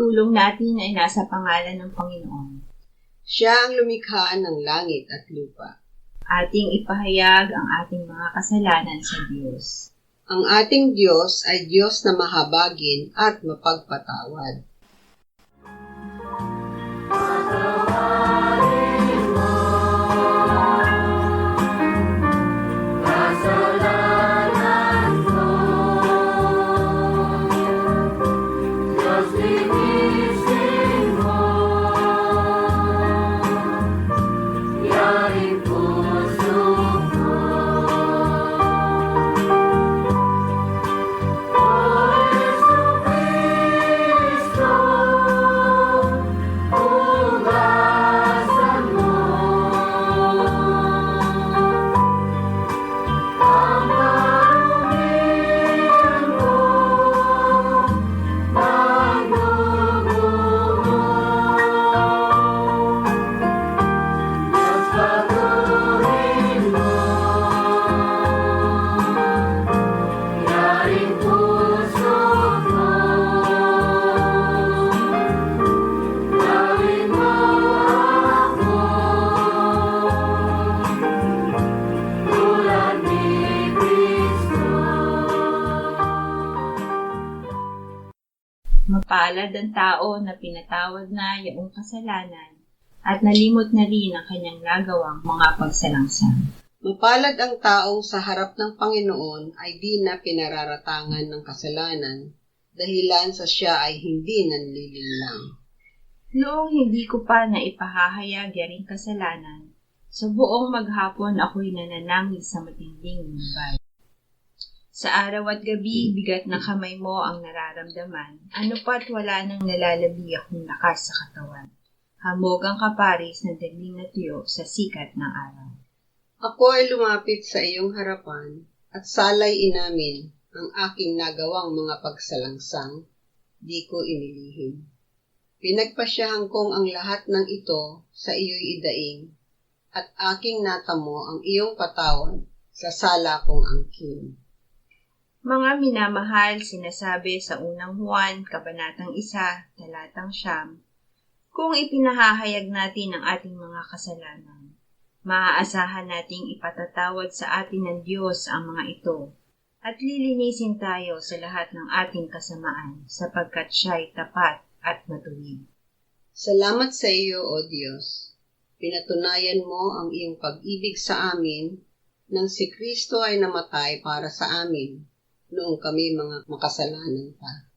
pagtulong natin ay nasa pangalan ng Panginoon. Siya ang lumikha ng langit at lupa. Ating ipahayag ang ating mga kasalanan sa Diyos. Ang ating Diyos ay Diyos na mahabagin at mapagpatawad. Mapalad ang tao na pinatawad na iyong kasalanan at nalimot na rin ang kanyang nagawang mga pagsalangsang. Mapalad ang taong sa harap ng Panginoon ay di na pinararatangan ng kasalanan, dahilan sa siya ay hindi nanlilinlang. Noong hindi ko pa na ipahahayag yaring kasalanan, sa buong maghapon ako'y nananangis sa matinding lumbay. Sa araw at gabi, bigat ng kamay mo ang nararamdaman, ano pa't wala nang nalalabi akong lakas sa katawan. Hamog ang kaparis na dagling na tuyo sa sikat ng araw. Ako ay lumapit sa iyong harapan at salay inamin ang aking nagawang mga pagsalangsang, di ko inilihim. Pinagpasyahan kong ang lahat ng ito sa iyo'y idaing, at aking natamo ang iyong patawad sa sala kong angkin. Mga minamahal, sinasabi sa unang Juan, Kabanatang 1, Talatang 9, kung ipinahahayag natin ang ating mga kasalanan, maaasahan nating ipatatawad sa atin ng Diyos ang mga ito, at lilinisin tayo sa lahat ng ating kasamaan, sapagkat siya'y tapat at matuwid. Salamat sa iyo, O Diyos. Pinatunayan mo ang iyong pag-ibig sa amin nang si Kristo ay namatay para sa amin, noong kami mga makasalanan pa.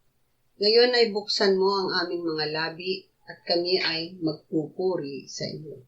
Ngayon ay buksan mo ang aming mga labi at kami ay magpupuri sa iyo.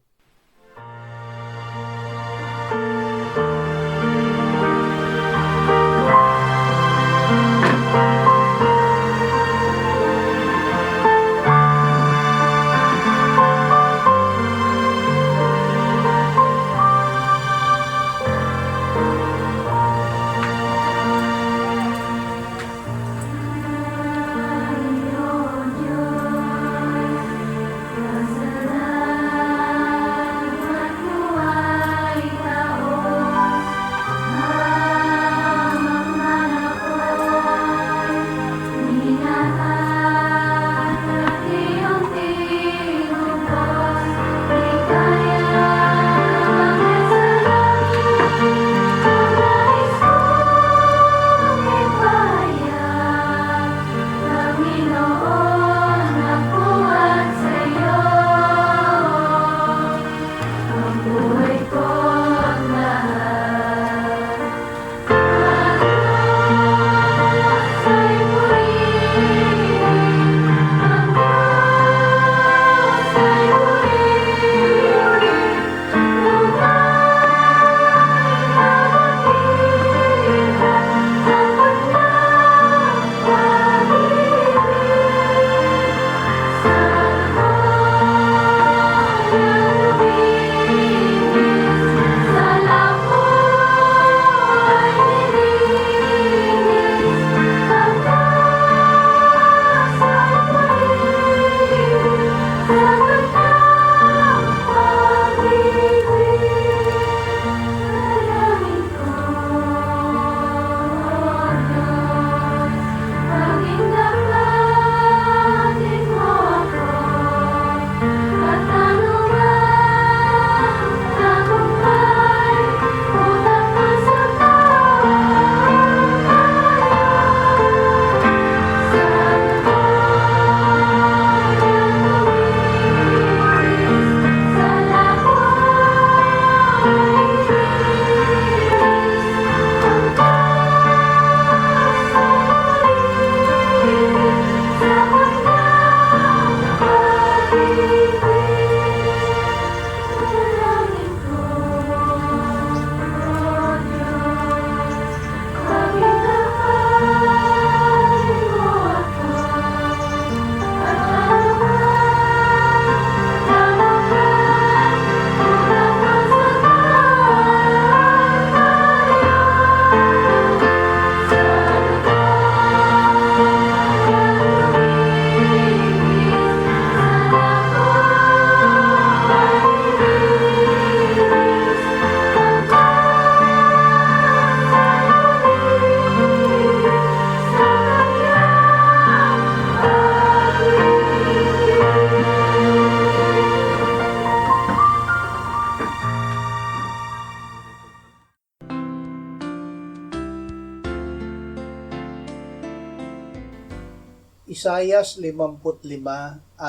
Isayas 55:6-9.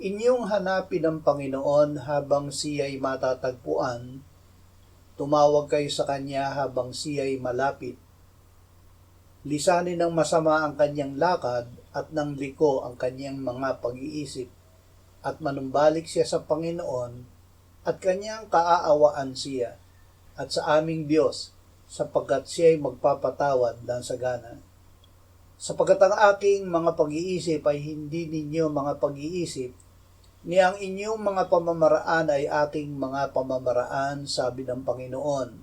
Inyong hanapin ang Panginoon habang siya'y matatagpuan, tumawag kayo sa Kanya habang siya'y malapit. Lisanin ng masama ang kanyang lakad at ng liko ang kanyang mga pag-iisip, at manumbalik siya sa Panginoon at kanyang kaaawaan siya, at sa aming Diyos, sapagkat siya'y magpapatawad ng sagana. Sapagkat ang aking mga pag-iisip ay hindi ninyo mga pag-iisip, ni ang inyong mga pamamaraan ay aking mga pamamaraan, sabi ng Panginoon.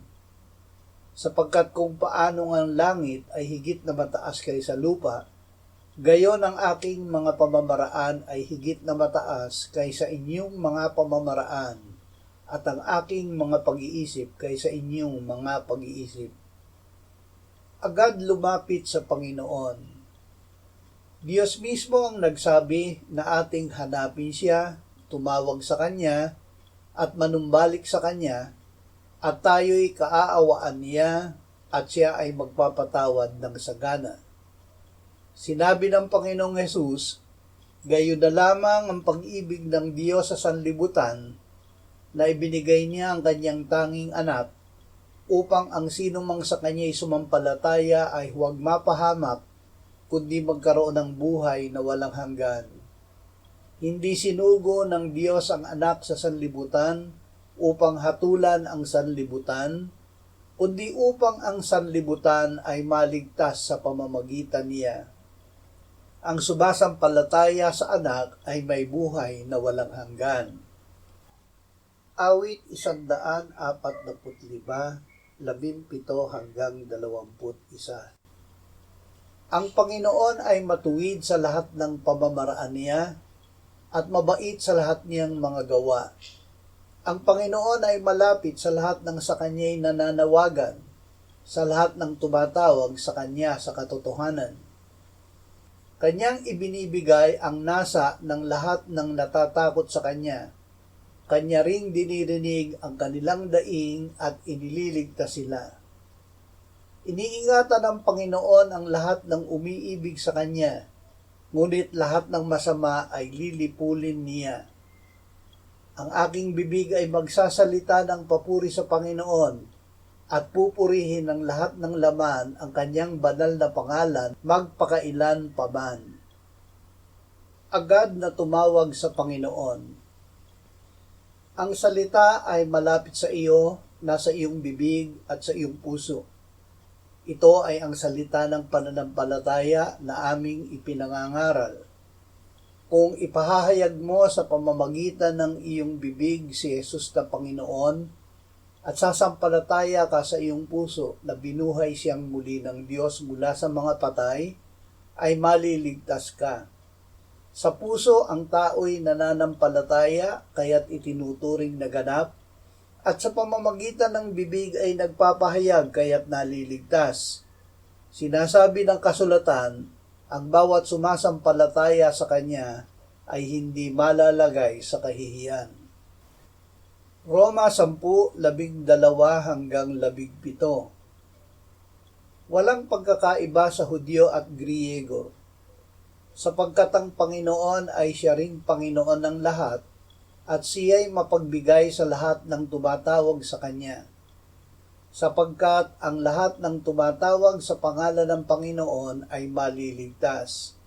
Sapagkat kung paano ang langit ay higit na mataas kaysa lupa, gayon ang aking mga pamamaraan ay higit na mataas kaysa inyong mga pamamaraan, at ang aking mga pag-iisip kaysa inyong mga pag-iisip. Agad lumapit sa Panginoon. Diyos mismo ang nagsabi na ating hanapin siya, tumawag sa Kanya, at manumbalik sa Kanya, at tayo'y kaaawaan niya, at siya ay magpapatawad ng sagana. Sinabi ng Panginoong Hesus, gayon na lamang ang pag-ibig ng Diyos sa sanlibutan, na ibinigay niya ang kanyang tanging anak, upang ang sinumang sa Kanya'y sumampalataya ay huwag mapahamak, kundi magkaroon ng buhay na walang hanggan. Hindi sinugo ng Diyos ang anak sa sanlibutan upang hatulan ang sanlibutan, kundi upang ang sanlibutan ay maligtas sa pamamagitan niya. Ang sumasampalataya sa anak ay may buhay na walang hanggan. Awit 145, 17-21. Ang Panginoon ay matuwid sa lahat ng pamamaraan niya at mabait sa lahat niyang mga gawa. Ang Panginoon ay malapit sa lahat ng sa Kanya'y nananawagan, sa lahat ng tumatawag sa Kanya sa katotohanan. Kanyang ibinibigay ang nasa ng lahat ng natatakot sa Kanya. Kanya ring dinirinig ang kanilang daing at inililigtas sila. Iniingatan ng Panginoon ang lahat ng umiibig sa Kanya, ngunit lahat ng masama ay lilipulin niya. Ang aking bibig ay magsasalita ng papuri sa Panginoon, at pupurihin ng lahat ng laman ang Kanyang banal na pangalan magpakailan pa man. Agad na tumawag sa Panginoon. Ang salita ay malapit sa iyo, nasa iyong bibig at sa iyong puso. Ito ay ang salita ng pananampalataya na aming ipinangangaral. Kung ipahahayag mo sa pamamagitan ng iyong bibig si Jesus na Panginoon at sasampalataya ka sa iyong puso na binuhay siyang muli ng Diyos mula sa mga patay, ay maliligtas ka. Sa puso ang tao'y nananampalataya kaya't itinuturing na ganap, at sa pamamagitan ng bibig ay nagpapahayag kaya't naliligtas. Sinasabi ng kasulatan, ang bawat sumasampalataya sa Kanya ay hindi malalagay sa kahihiyan. Roma 10:12-17. Walang pagkakaiba sa Hudyo at Griego, sapagkat ang Panginoon ay siya ring Panginoon ng lahat, at siya'y mapagbigay sa lahat ng tumatawag sa Kanya. Sapagkat ang lahat ng tumatawag sa pangalan ng Panginoon ay maliligtas.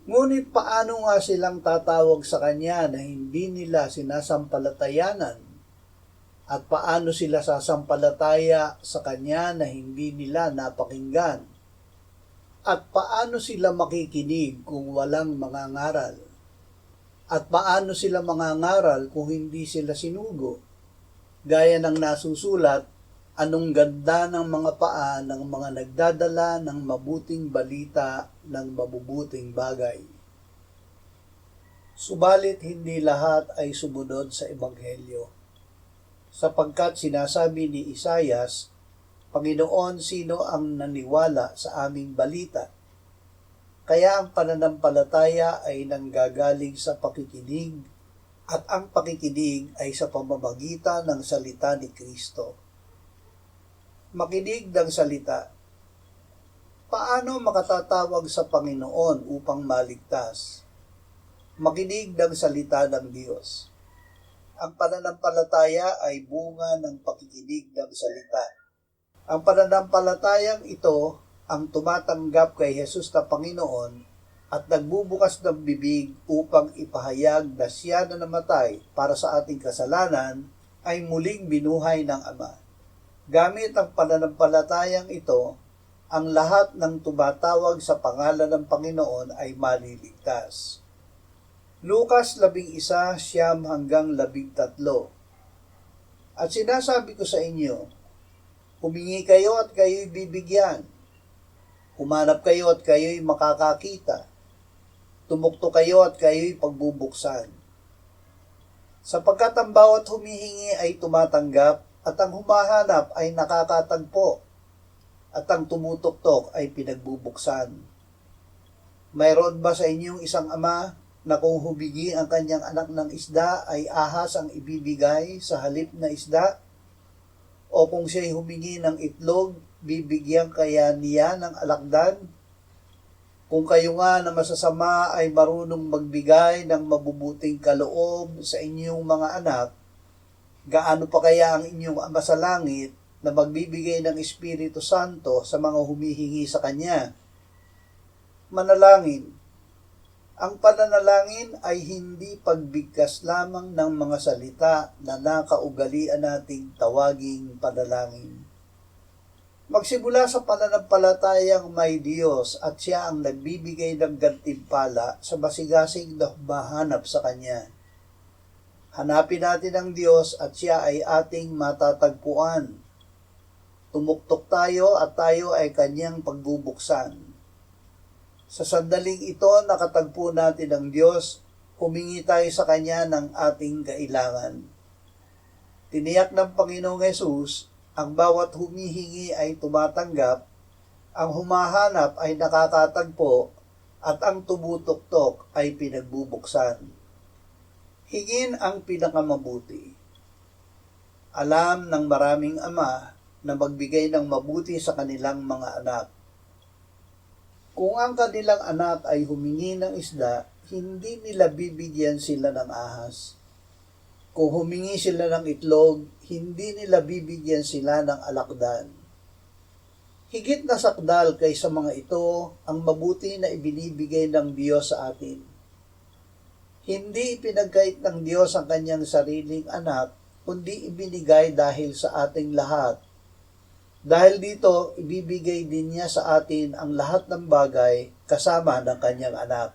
Ngunit paano nga silang tatawag sa Kanya na hindi nila sinasampalatayanan? At paano sila sasampalataya sa Kanya na hindi nila napakinggan? At paano sila makikinig kung walang mangangaral? At paano sila mangangaral kung hindi sila sinugo? Gaya ng nasusulat, anong ganda ng mga paa ng mga nagdadala ng mabuting balita ng mabubuting bagay. Subalit hindi lahat ay sumunod sa Ebanghelyo. Sapagkat sinasabi ni Isayas, Panginoon, sino ang naniwala sa aming balita? Kaya ang pananampalataya ay nanggagaling sa pakikinig, at ang pakikinig ay sa pamamagitan ng salita ni Kristo. Makinig ng salita. Paano makatatawag sa Panginoon upang maligtas? Makinig ng salita ng Diyos. Ang pananampalataya ay bunga ng pakikinig ng salita. Ang pananampalatayang ito ang tumatanggap kay Jesus na Panginoon at nagbubukas ng bibig upang ipahayag na siya na namatay para sa ating kasalanan ay muling binuhay ng Ama. Gamit ang pananampalatayang ito, ang lahat ng tumatawag sa pangalan ng Panginoon ay maliligtas. Lucas 11:9-13. At sinasabi ko sa inyo, humingi kayo at kayo'y bibigyan. Humanap kayo at kayo'y makakakita. Tumukto kayo at kayo'y pagbubuksan. Sapagkat ang bawat humihingi ay tumatanggap at ang humahanap ay nakakatagpo at ang tumutuktok ay pinagbubuksan. Mayroon ba sa inyong isang ama na kung humingi ang kanyang anak ng isda ay ahas ang ibibigay sa halip na isda? O kung siya'y humingi ng itlog, bibigyan kaya niya ng alakdan? Kung kayo nga na masasama ay marunong magbigay ng mabubuting kaloob sa inyong mga anak, gaano pa kaya ang inyong Ama sa langit na magbibigay ng Espiritu Santo sa mga humihingi sa Kanya? Manalangin. Ang pananalangin ay hindi pagbigkas lamang ng mga salita na nakaugalian nating tawaging panalangin. Magsimula sa pananampalatayang may Diyos at siya ang nagbibigay ng gantimpala sa masigasig na humahanap sa Kanya. Hanapin natin ang Diyos at siya ay ating matatagpuan. Tumuktok tayo at tayo ay Kanyang pagbubuksan. Sa sandaling ito, nakatagpo natin ang Diyos, humingi tayo sa Kanya ng ating kailangan. Tiniyak ng Panginoong Hesus, ang bawat humihingi ay tumatanggap, ang humahanap ay nakakatagpo, at ang tumutuktok ay pinagbubuksan. Hingin ang pinakamabuti. Alam ng maraming ama na magbigay ng mabuti sa kanilang mga anak. Kung ang kanilang anak ay humingi ng isda, hindi nila bibigyan sila ng ahas. Kung humingi sila ng itlog, hindi nila bibigyan sila ng alakdan. Higit na sakdal kaysa mga ito ang mabuti na ibinibigay ng Diyos sa atin. Hindi ipinagkait ng Diyos ang kanyang sariling anak, kundi ibinigay dahil sa ating lahat. Dahil dito, ibibigay din niya sa atin ang lahat ng bagay kasama ng kanyang anak.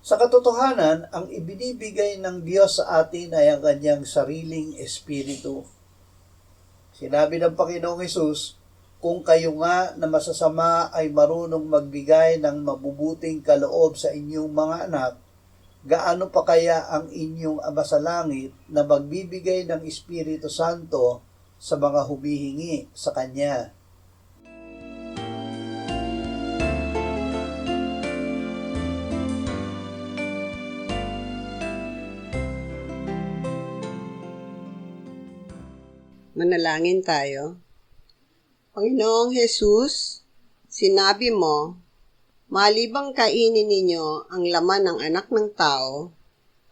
Sa katotohanan, ang ibinibigay ng Diyos sa atin ay ang kanyang sariling espiritu. Sinabi ng Panginoong Hesus, kung kayo nga na masasama ay marunong magbigay ng mabubuting kaloob sa inyong mga anak, gaano pa kaya ang inyong Ama sa langit na magbibigay ng Espiritu Santo sa mga humihingi sa Kanya? Manalangin tayo. Panginoong Hesus, sinabi mo, malibang kainin ninyo ang laman ng anak ng tao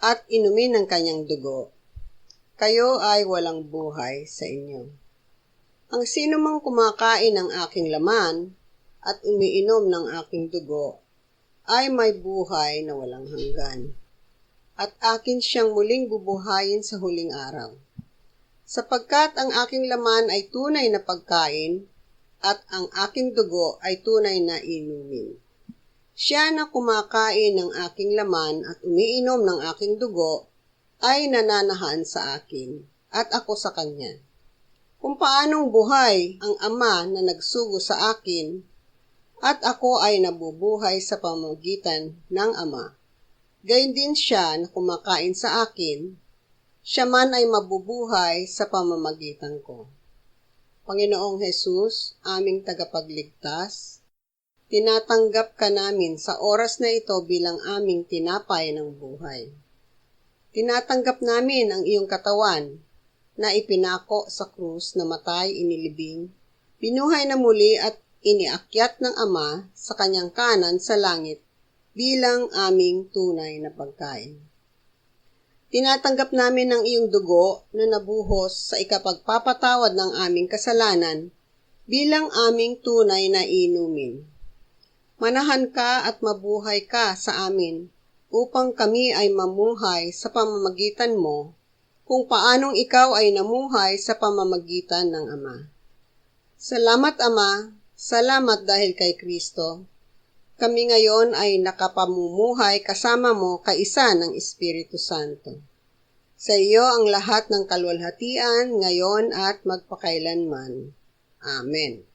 at inumin ang kanyang dugo, kayo ay walang buhay sa inyo. Ang sino mang kumakain ng aking laman at umiinom ng aking dugo ay may buhay na walang hanggan, at akin siyang muling bubuhayin sa huling araw. Sapagkat ang aking laman ay tunay na pagkain at ang aking dugo ay tunay na inumin. Siya na kumakain ng aking laman at umiinom ng aking dugo ay nananahan sa akin at ako sa kanya. Kung paanong buhay ang Ama na nagsugo sa akin at ako ay nabubuhay sa pamamagitan ng Ama, gayon din siya na kumakain sa akin, siya man ay mabubuhay sa pamamagitan ko. Panginoong Hesus, aming tagapagligtas, tinatanggap ka namin sa oras na ito bilang aming tinapay ng buhay. Tinatanggap namin ang iyong katawan na ipinako sa krus, namatay, inilibing, binuhay na muli at iniakyat ng Ama sa kanyang kanan sa langit bilang aming tunay na pagkain. Tinatanggap namin ang iyong dugo na nabuhos sa ikapagpapatawad ng aming kasalanan bilang aming tunay na inumin. Manahan ka at mabuhay ka sa amin upang kami ay mamuhay sa pamamagitan mo kung paanong ikaw ay namuhay sa pamamagitan ng Ama. Salamat, Ama. Salamat dahil kay Kristo. Kami ngayon ay nakapamumuhay kasama mo kaisa ng Espiritu Santo. Sa iyo ang lahat ng kaluwalhatian ngayon at magpakailanman. Amen.